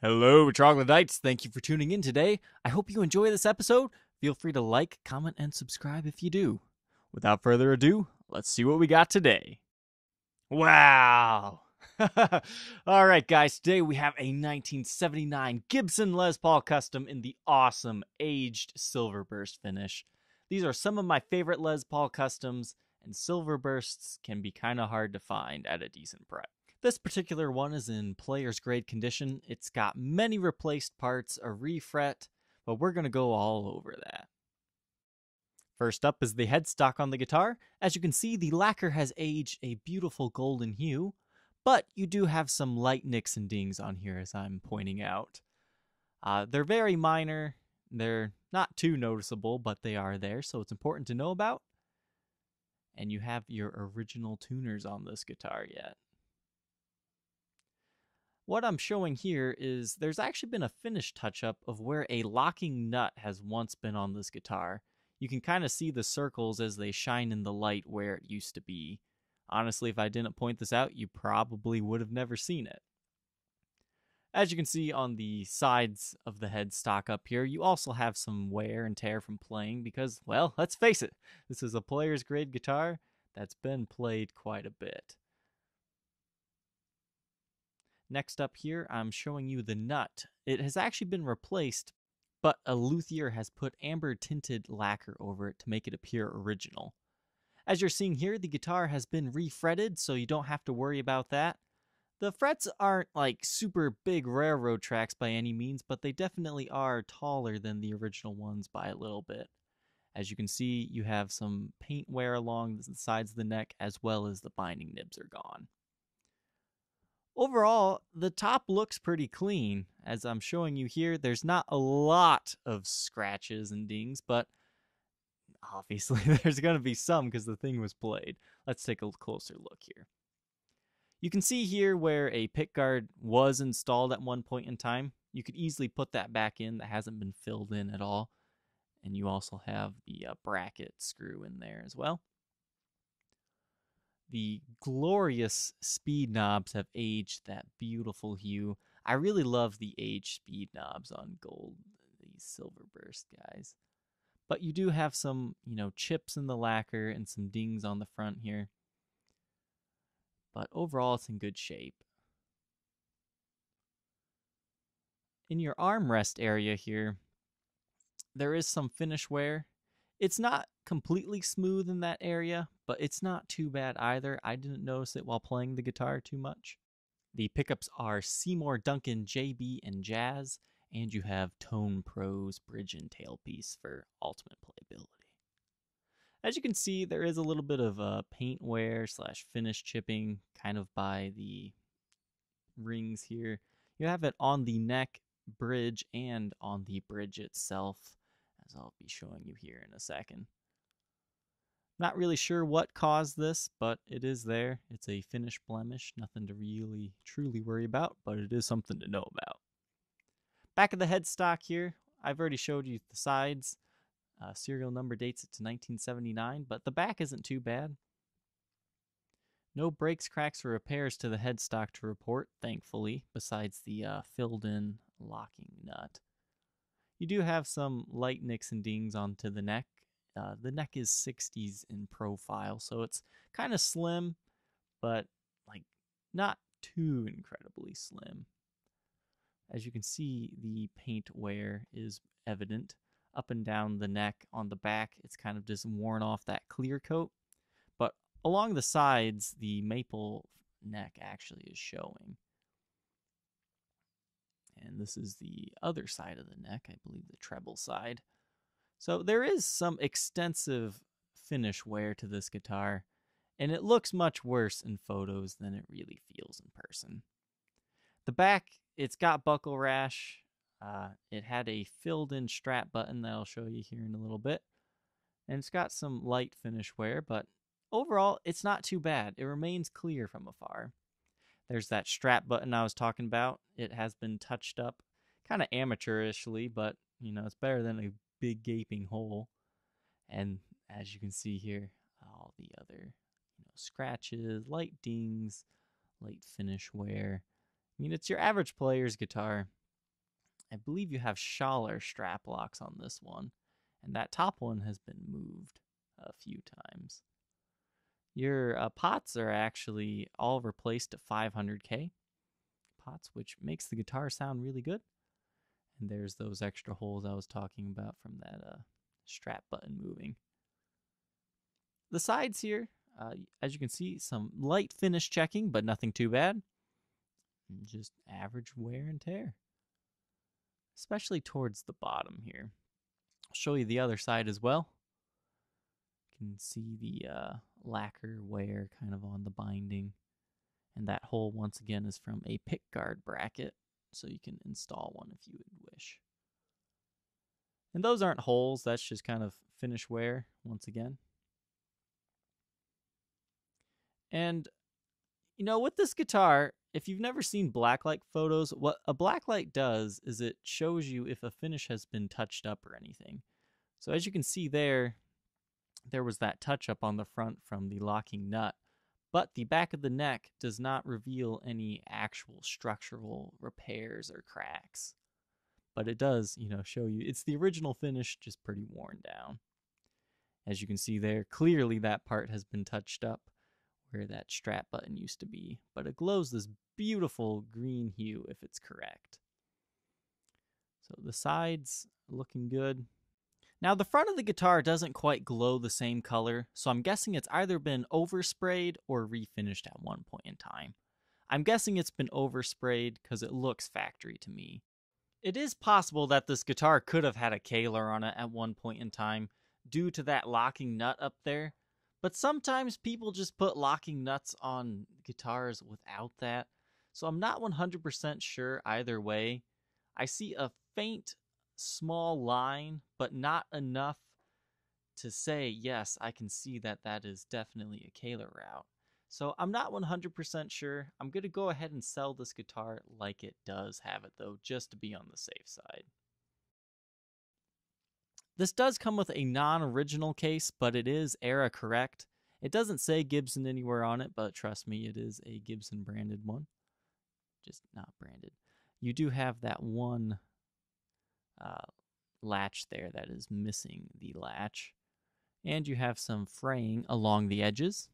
Hello, Troglodytes. Thank you for tuning in today. I hope you enjoy this episode. Feel free to like, comment, and subscribe if you do. Without further ado, let's see what we got today. Wow! All right, guys, today we have a 1979 Gibson Les Paul Custom in the awesome aged Silverburst finish. These are some of my favorite Les Paul Customs, and Silverbursts can be kind of hard to find at a decent price. This particular one is in player's grade condition. It's got many replaced parts, a refret, but we're going to go all over that. First up is the headstock on the guitar. As you can see, the lacquer has aged a beautiful golden hue, but you do have some light nicks and dings on here, as I'm pointing out. They're very minor. They're not too noticeable, but they are there, so it's important to know about. And you have your original tuners on this guitar yet. What I'm showing here is there's actually been a finish touch-up of where a locking nut has once been on this guitar. You can kind of see the circles as they shine in the light where it used to be. Honestly, if I didn't point this out, you probably would have never seen it. As you can see on the sides of the headstock up here, you also have some wear and tear from playing because, well, let's face it, this is a player's grade guitar that's been played quite a bit. Next up here, I'm showing you the nut. It has actually been replaced, but a luthier has put amber tinted lacquer over it to make it appear original. As you're seeing here, the guitar has been refretted, so you don't have to worry about that. The frets aren't like super big railroad tracks by any means, but they definitely are taller than the original ones by a little bit. As you can see, you have some paint wear along the sides of the neck, as well as the binding nibs are gone. Overall, the top looks pretty clean. As I'm showing you here, there's not a lot of scratches and dings, but obviously there's going to be some because the thing was played. Let's take a closer look here. You can see here where a pickguard was installed at one point in time. You could easily put that back in. That hasn't been filled in at all. And you also have the bracket screw in there as well. The glorious speed knobs have aged that beautiful hue. I really love the aged speed knobs on gold, these Silverburst guys. But you do have some, chips in the lacquer and some dings on the front here. But overall, it's in good shape. In your armrest area here, there is some finish wear. It's not completely smooth in that area, but it's not too bad either. I didn't notice it while playing the guitar too much. The pickups are Seymour Duncan JB and Jazz, and you have Tone Pro's bridge and tailpiece for ultimate playability. As you can see, there is a little bit of paint wear / finish chipping kind of by the rings here. You have it on the neck, bridge, and on the bridge itself, as I'll be showing you here in a second. Not really sure what caused this, but it is there. It's a finish blemish, nothing to really truly worry about, but it is something to know about. Back of the headstock here, I've already showed you the sides. Serial number dates it to 1979, but the back isn't too bad. No breaks, cracks, or repairs to the headstock to report, thankfully, besides the filled-in locking nut. You do have some light nicks and dings onto the neck. The neck is 60s in profile, so it's kind of slim, but not too incredibly slim. As you can see, the paint wear is evident up and down the neck. On the back, it's kind of just worn off that clear coat, but along the sides, the maple neck actually is showing. And this is the other side of the neck, I believe the treble side. So there is some extensive finish wear to this guitar, and it looks much worse in photos than it really feels in person. The back, it's got buckle rash. It had a filled-in strap button that I'll show you here in a little bit. And it's got some light finish wear, but overall, it's not too bad. It remains clear from afar. There's that strap button I was talking about. It has been touched up kind of amateurishly, but, it's better than a big gaping hole. And as you can see here, all the other scratches, light dings, light finish wear. It's your average player's guitar. I believe you have Schaller strap locks on this one, and that top one has been moved a few times. Your pots are actually all replaced to 500K pots, which makes the guitar sound really good. And there's those extra holes I was talking about from that strap button moving. The sides here, as you can see, some light finish checking, but nothing too bad. Just average wear and tear, especially towards the bottom here. I'll show you the other side as well. You can see the lacquer wear kind of on the binding. And that hole, once again, is from a pickguard bracket, so you can install one if you would wish. And those aren't holes, that's just kind of finish wear, once again. And, you know, with this guitar, if you've never seen blacklight photos, what a blacklight does is it shows you if a finish has been touched up or anything. So as you can see there was that touch up on the front from the locking nut, but the back of the neck does not reveal any actual structural repairs or cracks. But it does, you know, show you it's the original finish, just pretty worn down. As you can see there, clearly that part has been touched up where that strap button used to be, but it glows this beautiful green hue if it's correct. So the sides looking good. Now the front of the guitar doesn't quite glow the same color, so I'm guessing it's either been oversprayed or refinished at one point in time. I'm guessing it's been oversprayed because it looks factory to me. It is possible that this guitar could have had a Kaler on it at one point in time due to that locking nut up there, but sometimes people just put locking nuts on guitars without that, so I'm not 100% sure either way. I see a faint small line, but not enough to say, yes, I can see that that is definitely a Kaler route. So I'm not 100% sure. I'm going to go ahead and sell this guitar like it does have it, though, just to be on the safe side. This does come with a non-original case, but it is era correct. It doesn't say Gibson anywhere on it, but trust me, it is a Gibson branded one. Just not branded. You do have that one latch there that is missing the latch. And you have some fraying along the edges.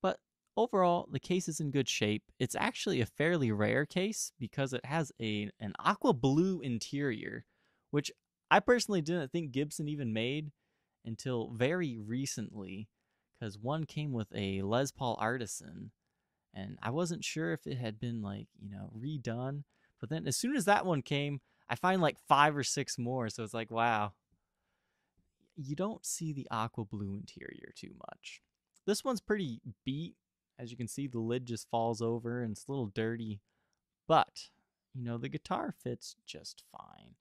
But overall, the case is in good shape. It's actually a fairly rare case because it has an aqua blue interior, which I personally didn't think Gibson even made until very recently, because one came with a Les Paul Artisan, and I wasn't sure if it had been, like, you know, redone. But then as soon as that one came, I find like 5 or 6 more, so it's like, wow. You don't see the aqua blue interior too much. This one's pretty beat. As you can see, the lid just falls over and it's a little dirty. But, you know, the guitar fits just fine.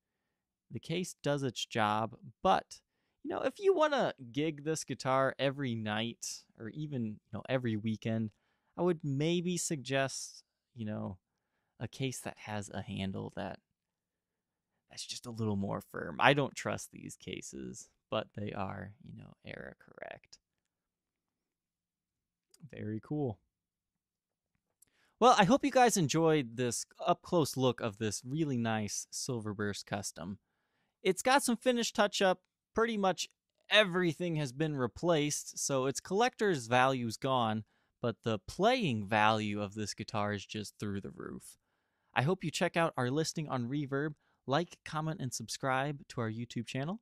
The case does its job, but, you know, if you want to gig this guitar every night or even, you know, every weekend, I would maybe suggest, you know, a case that has a handle that's just a little more firm. I don't trust these cases, but they are, you know, era correct. Very cool. Well, I hope you guys enjoyed this up-close look of this really nice Silverburst custom. It's got some finish touch-up. Pretty much everything has been replaced, so its collector's value's gone, but the playing value of this guitar is just through the roof. I hope you check out our listing on Reverb, like, comment, and subscribe to our YouTube channel,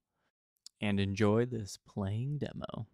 and enjoy this playing demo.